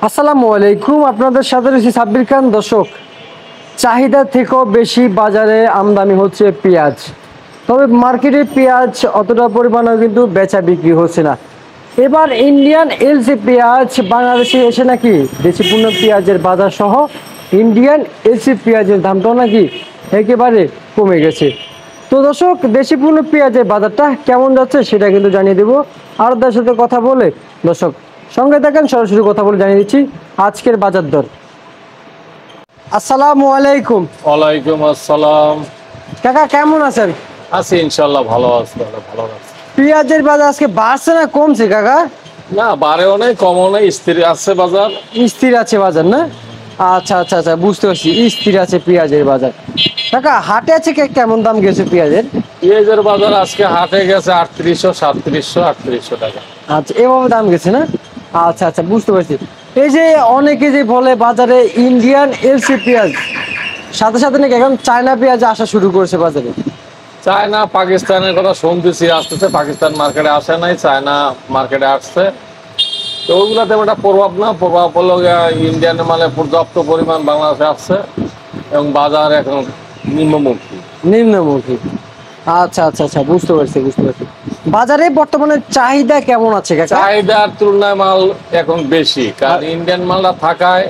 আসসালামু আলাইকুম, আপনাদের সাথে রয়েছে সাব্বির খান। দর্শক, চাহিদা থেকেও বেশি বাজারে আমদানি হচ্ছে পেঁয়াজ, তবে মার্কেটে পেঁয়াজ অতটা পরিমাণে কিন্তু বেচা বিক্রি হচ্ছে না। এবার ইন্ডিয়ান এলসি পেঁয়াজ বাংলাদেশে এসে নাকি দেশি পণ্য পেঁয়াজের বাজার সহ ইন্ডিয়ান এলসি পেঁয়াজের দামটাও নাকি একেবারে কমে গেছে। তো দর্শক, দেশি পণ্য পেঁয়াজের বাজারটা কেমন যাচ্ছে সেটা কিন্তু জানিয়ে দেবো আর তার সাথে কথা বলে। দর্শক সঙ্গে থাকেন, সরাসরি কথা বলে জানিয়ে দিচ্ছি আজকের বাজার দর। আসসালামু আলাইকুম। ওয়ালাইকুম আসসালাম। কাকা কেমন আছেন? আছি ইনশাল্লাহ, ভালো আছি, ভালো আছি। পেঁয়াজের বাজার আজকে বাড়ছে না কমছে কাকা? না, বাড়েও নেই কমও নেই, স্থির আছে বাজার। স্থির আছে বাজার না? আচ্ছা আচ্ছা আচ্ছা, বুঝতে পারছি, স্থির আছে পেঁয়াজের বাজার। কাকা হাটে আছে কেমন দাম গেছে পেঁয়াজের? পেঁয়াজের বাজার আজকে হাটে গেছে 3800, 3700, 3800 টাকা। আচ্ছা, এভাবে দাম গেছে না? আচ্ছা আচ্ছা, বুঝতে পারছি। এই যে অনেকে যে বলে বাজারে ইন্ডিয়ান এলসি পেঁয়াজ, সাথে সাথে নাকি এখন চায়না পেঁয়াজ আসা শুরু করেছে বাজারে। চায়না পাকিস্তানের কথা শুনতেছি, আসতেছে। পাকিস্তান মার্কেটে আসে নাই, চায়না মার্কেটে আসছে। তো ওইগুলোতে একটা প্রভাব না, প্রভাব হলো ইন্ডিয়ান মালে পর্যাপ্ত পরিমাণ বাংলাদেশে আসছে এবং বাজার এখন নিম্নমুখী। নিম্নমুখী। আচ্ছা আচ্ছা আচ্ছা, বুঝতে পারছি বুঝতে পারছি। বাজারে বর্তমানে চাহিদা কেমন আছে কাকা? চাহিদার তুলনায় মাল এখন বেশি, কারণ ইন্ডিয়ান মালটা থাকায়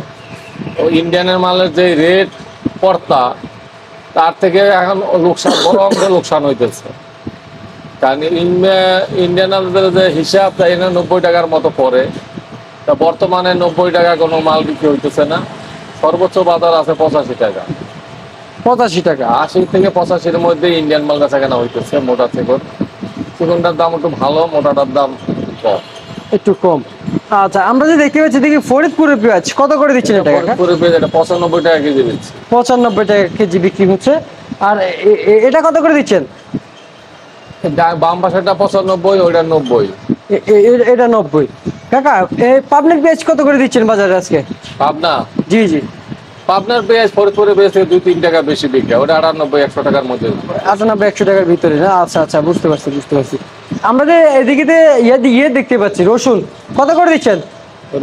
ও ইন্ডিয়ানের মালের যে রেট পড়তা, তার থেকে এখন লোকসান, বড় অঙ্কের লোকসান হইতেছে। কারণ ইন্ডিয়ানদের যে হিসাব, তাই এখানে 90 টাকার মতো পড়ে। তা বর্তমানে 90 টাকা কোনো মাল বিক্রি হইতেছে না। সর্বোচ্চ বাজার আছে 85 টাকা। 85 টাকা। 80 থেকে 85-এর মধ্যে ইন্ডিয়ান মাল বেচা কেনা হইতেছে। মোটা থেকে চিকনটার দাম একটু ভালো, মোটাটার দাম কম। একটু কম। আচ্ছা, আমরা যে দেখতে পাচ্ছি, দেখি ফরিদপুরের পেঁয়াজ কত করে দিচ্ছেন এটা কাকা? ফরিদপুরে পেঁয়াজ এটা 95 টাকা কেজি দিচ্ছে। 95 টাকা কেজি বিক্রি হচ্ছে। আর এটা কত করে দিচ্ছেন? বাম পাশেটা 95, ওইটা 90। এটা 90। কাকা এই পাবনার পেঁয়াজ কত করে দিচ্ছেন বাজারে আজকে? পাবনা, জি জি। পাবনার পেঁয়াজ ফরিদপুরে পেঁয়াজ থেকে 2-3 টাকা বেশি বিক্রি, ওটা 98-100 টাকার মধ্যে। 98-100 টাকার ভিতরে না? আচ্ছা আচ্ছা, বুঝতে পারছি বুঝতে পারছি। আমরা যে এদিকে ইয়ে দেখতে পাচ্ছি, রসুন কত করে দিচ্ছেন?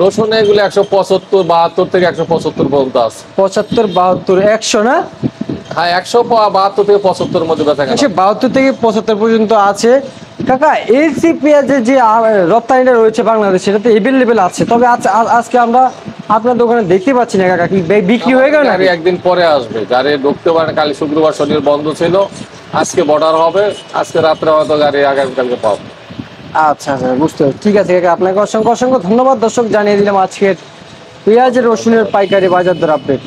রসুন এগুলো 175, 72 থেকে 175 পর্যন্ত আছে। 75, 72, 100 না? হ্যাঁ, 172 থেকে 75-এর মধ্যে বেচা কেনা। 172 থেকে 75 পর্যন্ত আছে। কাকা এলসি পেঁয়াজের যে রপ্তানিটা রয়েছে বাংলাদেশে, এটা তো এভেলেবেল আছে, তবে আজকে আমরা আপনার দোকানে দেখতে পাচ্ছি না কাকা। কি বিক্রি হয়ে গেল? গাড়ি একদিন পরে আসবে, গাড়ি ঢুকতে পারে। কালি শুক্রবার শনিবার বন্ধ ছিল, আজকে বর্ডার হবে। আজকে রাত্রে হয়তো গাড়ি আগামীকালকে পাবো। আচ্ছা আচ্ছা, বুঝতে পারছি। ঠিক আছে কাকা, আপনাকে অসংখ্য অসংখ্য ধন্যবাদ। দর্শক, জানিয়ে দিলাম আজকের পেঁয়াজ রসুনের পাইকারি বাজার দর আপডেট।